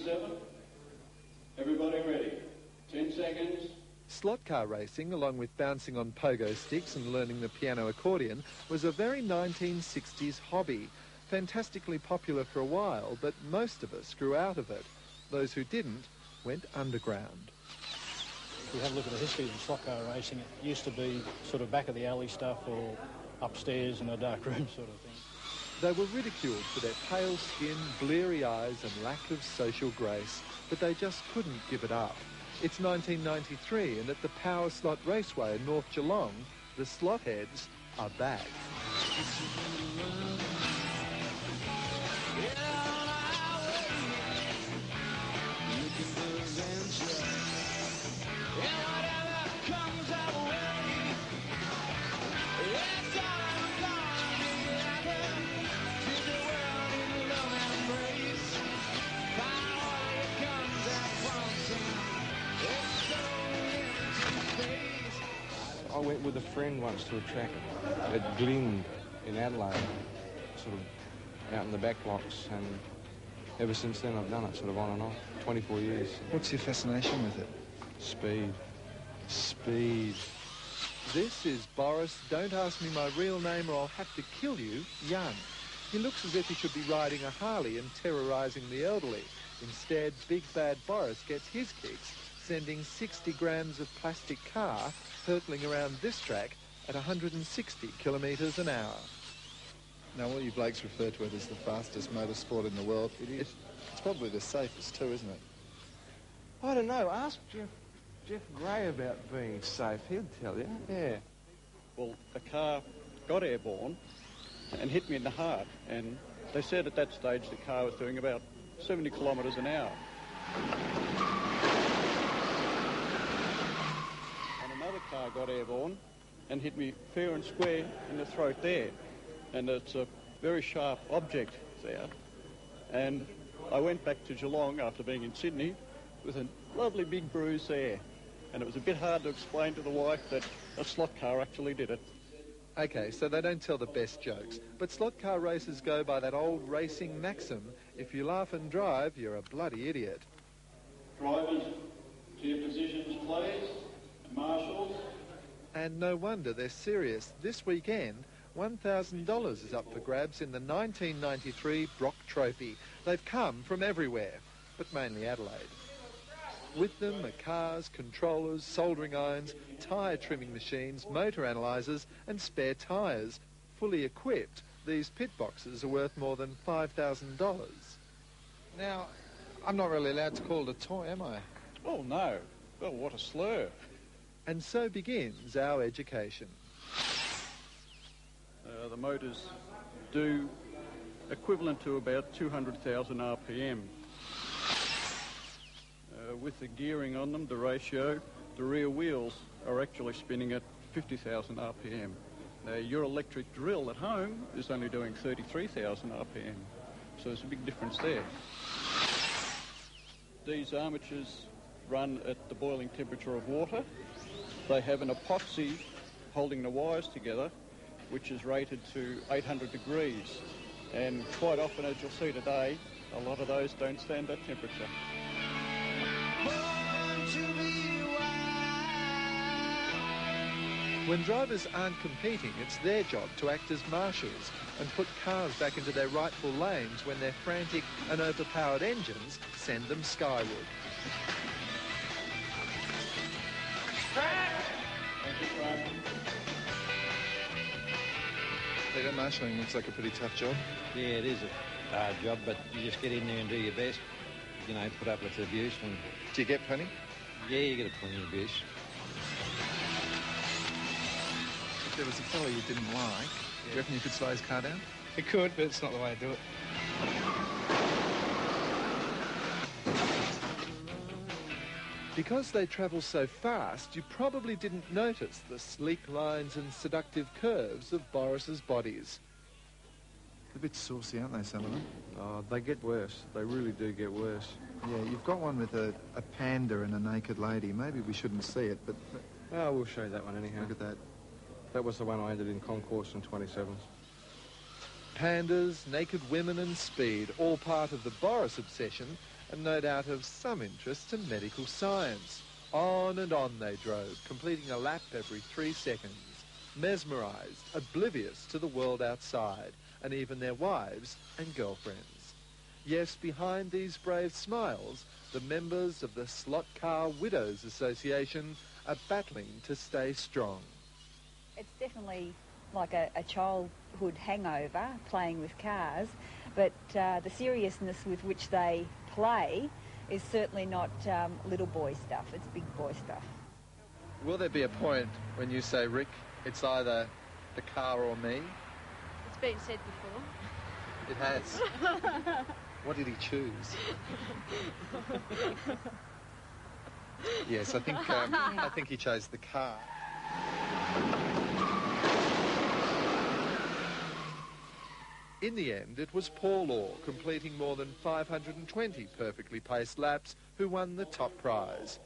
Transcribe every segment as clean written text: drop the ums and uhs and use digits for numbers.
7. Everybody ready. 10 seconds. Slot car racing, along with bouncing on pogo sticks and learning the piano accordion, was a very 1960s hobby. Fantastically popular for a while, but most of us grew out of it. Those who didn't went underground. If we have a look at the history of slot car racing, it used to be sort of back of the alley stuff or upstairs in a dark room sort of thing. They were ridiculed for their pale skin, bleary eyes and lack of social grace, but they just couldn't give it up. It's 1993 and at the Power Slot Raceway in North Geelong, the slot heads are back. I went with a friend once to a track at Geelong in Adelaide, sort of out in the back blocks, and ever since then I've done it sort of on and off, 24 years. What's your fascination with it? Speed. Speed. This is Boris, don't ask me my real name or I'll have to kill you, young. He looks as if he should be riding a Harley and terrorising the elderly. Instead, Big Bad Boris gets his kicks, sending 60 grams of plastic car hurtling around this track at 160 kilometres an hour. Now, all you blokes refer to it as the fastest motorsport in the world. It is. It's probably the safest too, isn't it? I don't know. Ask Jeff Gray about being safe. He'll tell you. Yeah. Well, a car got airborne and hit me in the heart, and they said at that stage the car was doing about 70 kilometres an hour. And another car got airborne and hit me fair and square in the throat there. And it's a very sharp object there. And I went back to Geelong after being in Sydney with a lovely big bruise there. And it was a bit hard to explain to the wife that a slot car actually did it. OK, so they don't tell the best jokes. But slot car racers go by that old racing maxim, if you laugh and drive, you're a bloody idiot. Drivers, to your positions, please. Marshals. And no wonder they're serious. This weekend, $1,000 is up for grabs in the 1993 Brock Trophy. They've come from everywhere, but mainly Adelaide. With them are cars, controllers, soldering irons, tyre trimming machines, motor analysers and spare tyres. Fully equipped, these pit boxes are worth more than $5,000. Now, I'm not really allowed to call it a toy, am I? Oh, no. Well, what a slur. And so begins our education. The motors do equivalent to about 200,000 RPM. With the gearing on them, the ratio, the rear wheels are actually spinning at 50,000 RPM. Now, your electric drill at home is only doing 33,000 RPM, so there's a big difference there. These armatures run at the boiling temperature of water. They have an epoxy holding the wires together, which is rated to 800 degrees. And quite often, as you'll see today, a lot of those don't stand that temperature. When drivers aren't competing, it's their job to act as marshals and put cars back into their rightful lanes when their frantic and overpowered engines send them skyward. Peter, marshalling looks like a pretty tough job. Yeah, it is a hard job, but you just get in there and do your best. You know, put up with the abuse. And Do you get plenty? yeah, you get plenty of abuse. If there was a fellow you didn't like, do you reckon you could slow his car down? It could, but it's not the way to do it. Because they travel so fast, you probably didn't notice the sleek lines and seductive curves of Boris's bodies. They're a bit saucy, aren't they, some of them? Oh, they get worse. They really do get worse. Yeah, you've got one with a panda and a naked lady. Maybe we shouldn't see it, but Oh, we'll show you that one anyhow. look at that. That was the one I entered in concourse in 27s. Pandas, naked women and speed, all part of the Boris obsession, and no doubt of some interest to medical science. On and on they drove, completing a lap every 3 seconds, mesmerised, oblivious to the world outside, and even their wives and girlfriends. Yes, behind these brave smiles, the members of the Slot Car Widows Association are battling to stay strong. It's definitely like a childhood hangover, playing with cars, but the seriousness with which they play is certainly not little boy stuff, it's big boy stuff. Will there be a point when you say, Rick, it's either the car or me? It's been said before. It has. What did he choose? Yes, I think he chose the car. In the end, it was Paul Orr, completing more than 520 perfectly paced laps, who won the top prize.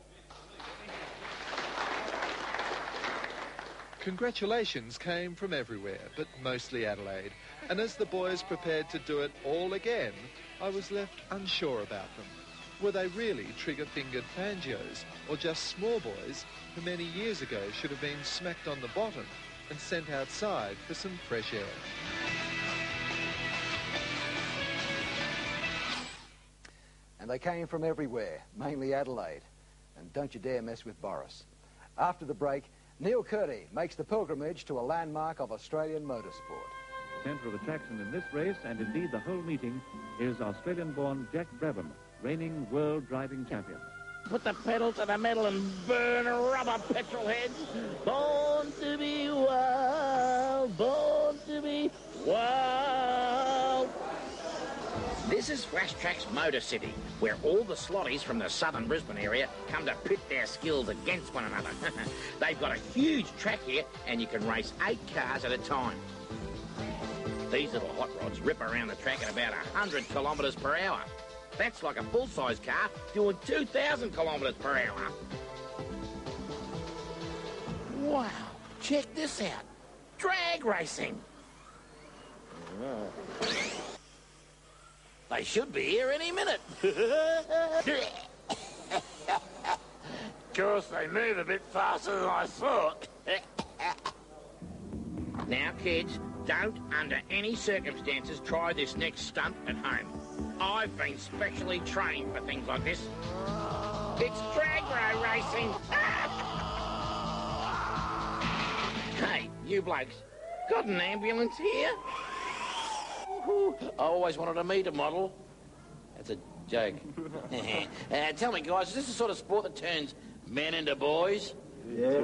Congratulations came from everywhere, but mostly Adelaide. And as the boys prepared to do it all again, I was left unsure about them. Were they really trigger-fingered Fangios, or just small boys who many years ago should have been smacked on the bottom and sent outside for some fresh air? And they came from everywhere, mainly Adelaide. And don't you dare mess with Boris. After the break, Neil Curdy makes the pilgrimage to a landmark of Australian motorsport. Centre of attraction in this race, and indeed the whole meeting, is Australian-born Jack Brabham, reigning world driving champion. Put the pedal to the metal and burn rubber, petrol heads. Born to be wild, born to be wild. This is Flash Track's Motor City, where all the slotties from the southern Brisbane area come to pit their skills against one another. They've got a huge track here, and you can race 8 cars at a time. These little hot rods rip around the track at about 100 kilometres per hour. That's like a full-size car doing 2,000 kilometres per hour. Wow, check this out. Drag racing. They should be here any minute. Of course, they move a bit faster than I thought. Now, kids, don't under any circumstances try this next stunt at home. I've been specially trained for things like this. It's drag row racing. Hey, you blokes, got an ambulance here? I always wanted to meet a model. That's a joke. Tell me, guys, is this the sort of sport that turns men into boys? Yeah.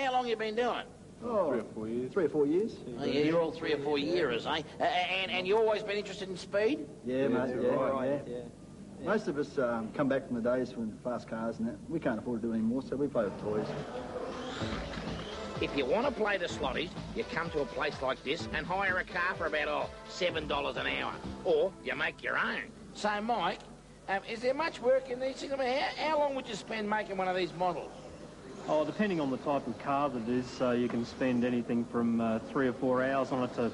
How long you been doing? Oh, 3 or 4 years. 3 or 4 years. Oh, yeah, you're all 3 or 4 years, eh? And you always been interested in speed? Yeah, mate, yeah. Most of us come back from the days from fast cars and that. We can't afford to do it anymore, so we play with toys. If you want to play the slotties, you come to a place like this and hire a car for about $7 an hour. Or you make your own. So, Mike, is there much work in these things? I mean, how long would you spend making one of these models? Oh, depending on the type of car that it is, you can spend anything from 3 or 4 hours on it to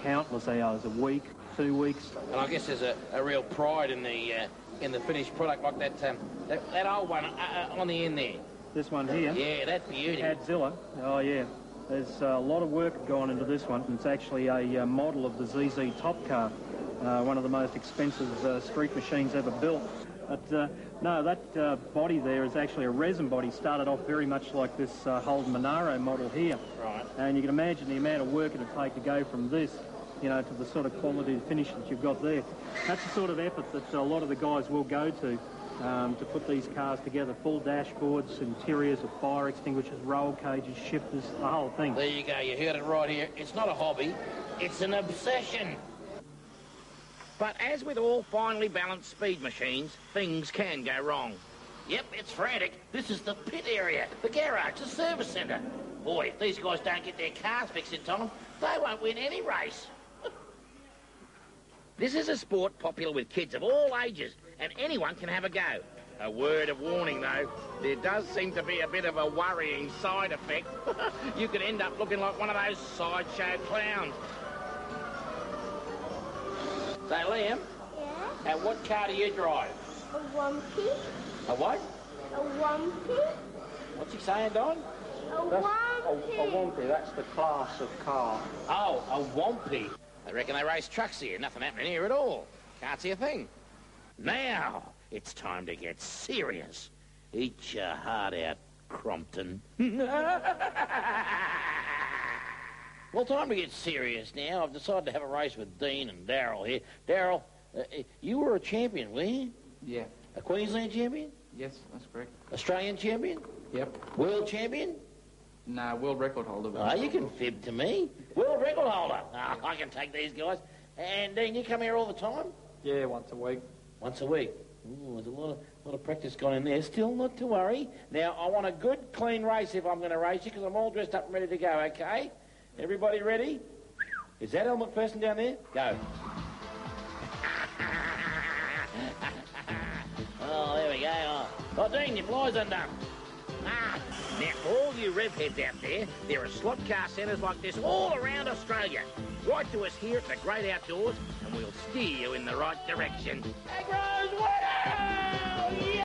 countless hours, a week, 2 weeks. And I guess there's a real pride in the finished product, like that old one on the end there. This one here? Yeah, that beauty. Cadzilla. Oh, yeah. There's a lot of work gone into this one. It's actually a model of the ZZ Top Car, one of the most expensive street machines ever built. But no, that body there is actually a resin body. Started off very much like this Holden Monaro model here. Right. And you can imagine the amount of work it would take to go from this, you know, to the sort of quality finish that you've got there. That's the sort of effort that a lot of the guys will go to put these cars together. Full dashboards, interiors with fire extinguishers, roll cages, shifters, the whole thing. There you go. You heard it right here. It's not a hobby. It's an obsession. But as with all finely balanced speed machines, things can go wrong. Yep, it's frantic. This is the pit area, the garage, the service centre. Boy, if these guys don't get their cars fixed in time, they won't win any race. This is a sport popular with kids of all ages, and anyone can have a go. A word of warning, though, there does seem to be a bit of a worrying side effect. You could end up looking like one of those sideshow clowns. So, Liam, And what car do you drive? A wumpy. A what? A wumpy. What's he saying, Don? A wumpy. A wumpy, that's the class of car. Oh, a Wompy. I reckon they race trucks here. Nothing happening here at all. Can't see a thing. Now, it's time to get serious. Eat your heart out, Crompton. Well, time to get serious now. I've decided to have a race with Dean and Daryl here. Daryl, you were a champion, were you? Yeah. A Queensland champion? Yes, that's correct. Australian champion? Yep. World champion? No, world record holder. Oh, you can fib to me. World record holder. Oh, I can take these guys. And Dean, you come here all the time? Yeah, once a week. Once a week. Ooh, there's a lot of practice gone in there. Still not to worry. Now, I want a good, clean race if I'm going to race you, because I'm all dressed up and ready to go, okay? Everybody ready? Is that helmet person down there? Go. Oh, there we go. Oh, Dean, your fly's undone. Now, for all you rev heads out there are slot car centres like this all around Australia. Write to us here at the Great Outdoors and we'll steer you in the right direction. Agro's winner!